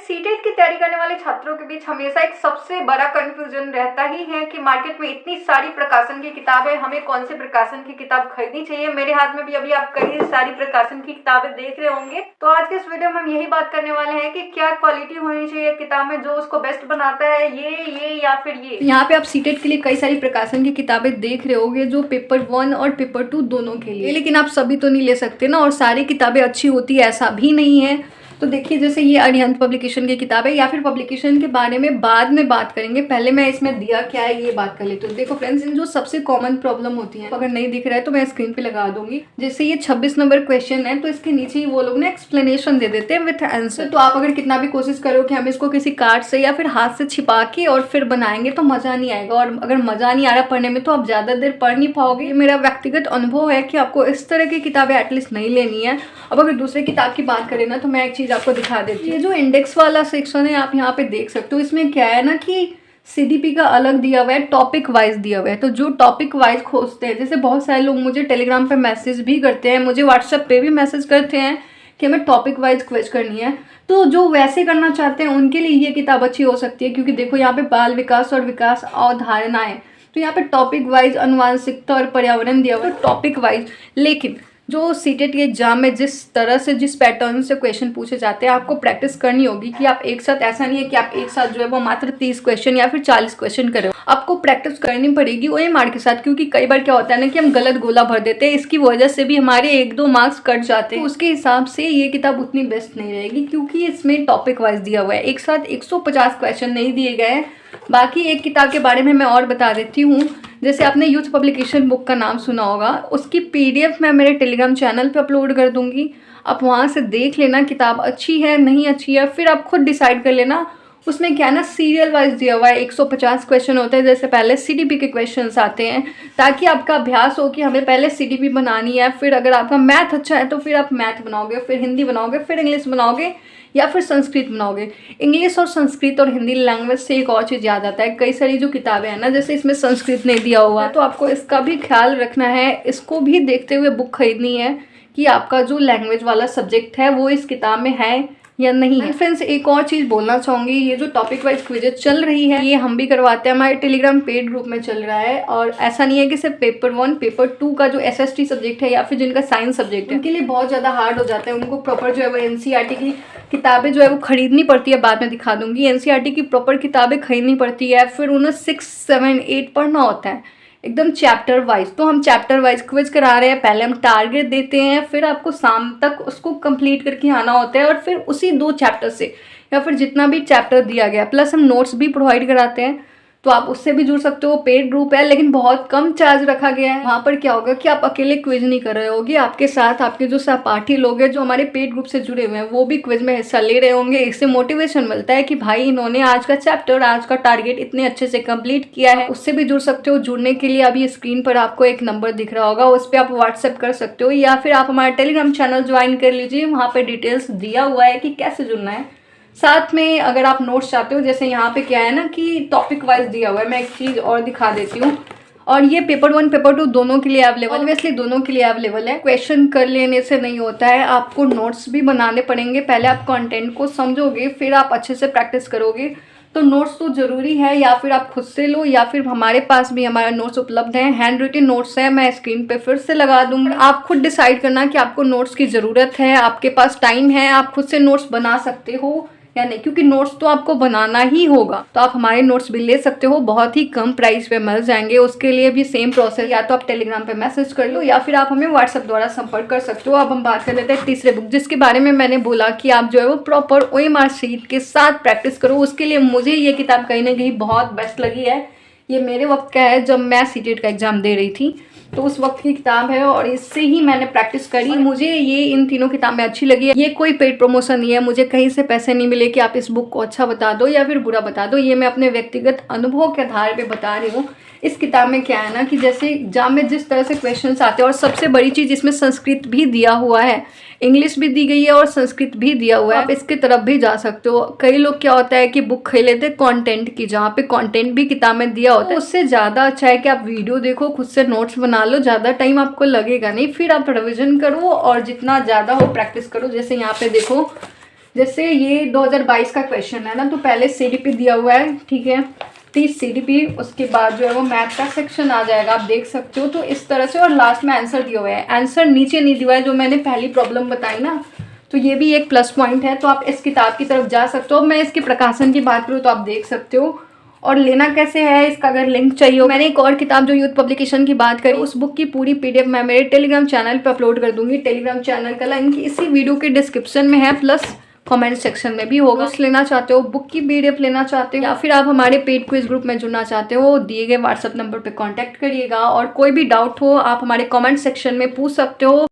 CTET की तैयारी करने वाले छात्रों के बीच हमेशा एक सबसे बड़ा कंफ्यूजन रहता ही है कि मार्केट में इतनी सारी प्रकाशन की किताबें, हमें कौन से प्रकाशन की किताब खरीदनी चाहिए। मेरे हाथ में भी अभी आप कई सारी प्रकाशन की किताबें देख रहे होंगे। तो आज के इस वीडियो में हम यही बात करने वाले हैं कि क्या क्वालिटी होनी चाहिए किताब में जो उसको बेस्ट बनाता है, ये या फिर ये। यहाँ पे आप सीटेट के लिए कई सारी प्रकाशन की किताबें देख रहे होंगे जो पेपर 1 और पेपर 2 दोनों के लिए, लेकिन आप सभी तो नहीं ले सकते ना, और सारी किताबें अच्छी होती है ऐसा भी नहीं है। तो देखिए, जैसे ये अरिहंत पब्लिकेशन की किताब है, या फिर पब्लिकेशन के बारे में बाद में बात करेंगे, पहले मैं इसमें दिया क्या है ये बात कर लेती हूँ। देखो फ्रेंड्स, इन जो सबसे कॉमन प्रॉब्लम होती है, अगर नहीं दिख रहा है तो मैं स्क्रीन पे लगा दूंगी। जैसे ये 26 नंबर क्वेश्चन है तो इसके नीचे ही वो लोग ना एक्सप्लेनेशन दे देते हैं विथ आंसर। तो आप अगर कितना भी कोशिश करो कि हम इसको किसी कार्ड से या फिर हाथ से छिपा के और फिर बनाएंगे तो मजा नहीं आएगा, और अगर मजा नहीं आ रहा पढ़ने में तो आप ज्यादा देर पढ़ नहीं पाओगे। मेरा व्यक्तिगत अनुभव है कि आपको इस तरह की किताबें एटलीस्ट नहीं लेनी है। अब अगर दूसरे किताब की बात करें ना तो मैं एक चीज आपको दिखा देती हूँ। ये जो इंडेक्स वाला सेक्शन है आप यहाँ पे देख सकते हो, इसमें क्या है ना कि सीडीपी का अलग दिया हुआ है, टॉपिक वाइज दिया हुआ है। तो जो टॉपिक वाइज खोजते हैं, जैसे बहुत सारे लोग मुझे टेलीग्राम पे मैसेज भी करते हैं, मुझे व्हाट्सएप पे भी मैसेज करते हैं कि हमें टॉपिक वाइज क्वेज करनी है। तो जो वैसे करना चाहते हैं उनके लिए ये किताब अच्छी हो सकती है, क्योंकि देखो यहाँ पे बाल विकास और विकास अवधारणाएं, तो यहाँ पे टॉपिक वाइज अनुवांशिकता और पर्यावरण दिया हुआ है, टॉपिक वाइज। लेकिन जो सीटेट के एग्जाम में जिस तरह से जिस पैटर्न से क्वेश्चन पूछे जाते हैं, आपको प्रैक्टिस करनी होगी कि आप एक साथ, ऐसा नहीं है कि आप एक साथ जो है वो मात्र 30 क्वेश्चन या फिर 40 क्वेश्चन करें। आपको प्रैक्टिस करनी पड़ेगी OMR के साथ, क्योंकि कई बार क्या होता है ना कि हम गलत गोला भर देते हैं, इसकी वजह से भी हमारे 1-2 मार्क्स कट जाते हैं। तो उसके हिसाब से ये किताब उतनी बेस्ट नहीं रहेगी, क्योंकि इसमें टॉपिक वाइज दिया हुआ है, एक साथ 150 क्वेश्चन नहीं दिए गए हैं। बाकी एक किताब के बारे में मैं और बता देती हूँ, जैसे आपने यूथ पब्लिकेशन बुक का नाम सुना होगा, उसकी PDF मैं मेरे टेलीग्राम चैनल पे अपलोड कर दूंगी। आप वहाँ से देख लेना किताब अच्छी है नहीं अच्छी है, फिर आप खुद डिसाइड कर लेना। उसमें क्या है ना, सीरियल वाइज दिया हुआ है, 150 क्वेश्चन होते हैं। जैसे पहले CDP के क्वेश्चंस आते हैं, ताकि आपका अभ्यास हो कि हमें पहले CDP बनानी है, फिर अगर आपका मैथ अच्छा है तो फिर आप मैथ बनाओगे, फिर हिंदी बनाओगे, फिर इंग्लिश बनाओगे, या फिर संस्कृत बनाओगे। इंग्लिश और संस्कृत और हिंदी लैंग्वेज से एक और चीज़ याद आता है, कई सारी जो किताबें हैं ना, जैसे इसमें संस्कृत नहीं दिया हुआ है, तो आपको इसका भी ख्याल रखना है, इसको भी देखते हुए बुक खरीदनी है कि आपका जो लैंग्वेज वाला सब्जेक्ट है वो इस किताब में है या नहीं है। फ्रेंड्स, एक और चीज़ बोलना चाहूँगी, ये जो टॉपिक वाइज क्विजेज चल रही है ये हम भी करवाते हैं, हमारे टेलीग्राम पेड ग्रुप में चल रहा है। और ऐसा नहीं है कि सिर्फ पेपर 1 पेपर 2 का जो SST सब्जेक्ट है या फिर जिनका साइंस सब्जेक्ट है उनके लिए बहुत ज़्यादा हार्ड हो जाता है, उनको प्रॉपर जो है वो NCERT की किताबें जो है वो खरीदनी पड़ती है। बाद में दिखा दूंगी, NCERT की प्रॉपर किताबें खरीदनी पड़ती है, फिर उन्हें 6, 7, 8 पढ़ना होता है एकदम चैप्टर वाइज। तो हम चैप्टर वाइज क्विज करा रहे हैं, पहले हम टारगेट देते हैं, फिर आपको शाम तक उसको कंप्लीट करके आना होता है, और फिर उसी 2 चैप्टर से या फिर जितना भी चैप्टर दिया गया, प्लस हम नोट्स भी प्रोवाइड कराते हैं। तो आप उससे भी जुड़ सकते हो, पेड ग्रुप है लेकिन बहुत कम चार्ज रखा गया है। वहाँ पर क्या होगा कि आप अकेले क्विज नहीं कर रहे होगे, आपके साथ आपके जो सहपाठी लोग हैं जो हमारे पेड ग्रुप से जुड़े हुए हैं वो भी क्विज में हिस्सा ले रहे होंगे। इससे मोटिवेशन मिलता है कि भाई इन्होंने आज का चैप्टर, आज का टारगेट इतने अच्छे से कंप्लीट किया है। उससे भी जुड़ सकते हो। जुड़ने के लिए अभी स्क्रीन पर आपको एक नंबर दिख रहा होगा, उस पर आप व्हाट्सएप कर सकते हो, या फिर आप हमारा टेलीग्राम चैनल ज्वाइन कर लीजिए, वहाँ पर डिटेल्स दिया हुआ है कि कैसे जुड़ना है। साथ में अगर आप नोट्स चाहते हो, जैसे यहाँ पे क्या है ना कि टॉपिक वाइज दिया हुआ है, मैं एक चीज़ और दिखा देती हूँ। और ये पेपर 1 पेपर 2 दोनों के लिए अवेलेबल, ऑब्वियसली दोनों के लिए अवेलेबल है। क्वेश्चन कर लेने से नहीं होता है, आपको नोट्स भी बनाने पड़ेंगे। पहले आप कंटेंट को समझोगे, फिर आप अच्छे से प्रैक्टिस करोगे। तो नोट्स तो ज़रूरी है, या फिर आप खुद से लो, या फिर हमारे पास भी हमारे नोट्स उपलब्ध हैं, हैंड रिटन नोट्स है, मैं स्क्रीन पे फिर से लगा दूँगी। आप खुद डिसाइड करना कि आपको नोट्स की ज़रूरत है, आपके पास टाइम है, आप खुद से नोट्स बना सकते हो या नहीं, क्योंकि नोट्स तो आपको बनाना ही होगा। तो आप हमारे नोट्स भी ले सकते हो, बहुत ही कम प्राइस पे मिल जाएंगे। उसके लिए भी सेम प्रोसेस, या तो आप टेलीग्राम पे मैसेज कर लो या फिर आप हमें व्हाट्सएप द्वारा संपर्क कर सकते हो। अब हम बात कर लेते हैं तीसरे बुक, जिसके बारे में मैंने बोला कि आप जो है वो प्रॉपर OMR शीट के साथ प्रैक्टिस करो। उसके लिए मुझे ये किताब कहीं ना कहीं बहुत बेस्ट लगी है। ये मेरे वक्त का है जब मैं सीटेट का एग्जाम दे रही थी, तो उस वक्त की किताब है और इससे ही मैंने प्रैक्टिस करी। मुझे ये इन तीनों किताबें अच्छी लगी है। ये कोई पेड प्रमोशन नहीं है, मुझे कहीं से पैसे नहीं मिले कि आप इस बुक को अच्छा बता दो या फिर बुरा बता दो। ये मैं अपने व्यक्तिगत अनुभव के आधार पे बता रही हूँ। इस किताब में क्या है ना कि जैसे एग्जाम में जिस तरह से क्वेश्चंस आते हैं, और सबसे बड़ी चीज़ इसमें संस्कृत भी दिया हुआ है, इंग्लिश भी दी गई है और संस्कृत भी दिया हुआ है। आप इसके तरफ भी जा सकते हो। कई लोग क्या होता है कि बुक खरीद लेते हैं कंटेंट की, जहाँ पे कंटेंट भी किताब में दिया होता है। उससे ज़्यादा अच्छा है कि आप वीडियो देखो, खुद से नोट्स बना लो, ज़्यादा टाइम आपको लगेगा नहीं। फिर आप रिविजन करो और जितना ज़्यादा हो प्रैक्टिस करो। जैसे यहाँ पे देखो जैसे ये 2022 का क्वेश्चन है ना, तो पहले CDP दिया हुआ है, ठीक है, 30 CDP, उसके बाद जो है वो मैथ का सेक्शन आ जाएगा, आप देख सकते हो। तो इस तरह से, और लास्ट में आंसर दिया हुआ है, आंसर नीचे नहीं दिया हुआ है जो मैंने पहली प्रॉब्लम बताई ना, तो ये भी एक प्लस पॉइंट है। तो आप इस किताब की तरफ जा सकते हो। मैं इसके प्रकाशन की बात करूँ तो आप देख सकते हो। और लेना कैसे है, इसका अगर लिंक चाहिए हो, मैंने एक और किताब जो यूथ पब्लिकेशन की बात करी, उस बुक की पूरी PDF मैं मेरे टेलीग्राम चैनल पे अपलोड कर दूंगी। टेलीग्राम चैनल का लिंक इसी वीडियो के डिस्क्रिप्शन में है, प्लस कमेंट सेक्शन में भी होगा। उस लेना चाहते हो, बुक की PDF लेना चाहते हो, या फिर आप हमारे पेड क्विज ग्रुप में जुड़ना चाहते हो, दिए गए व्हाट्सएप नंबर पर कॉन्टैक्ट करिएगा। और कोई भी डाउट हो आप हमारे कॉमेंट सेक्शन में पूछ सकते हो।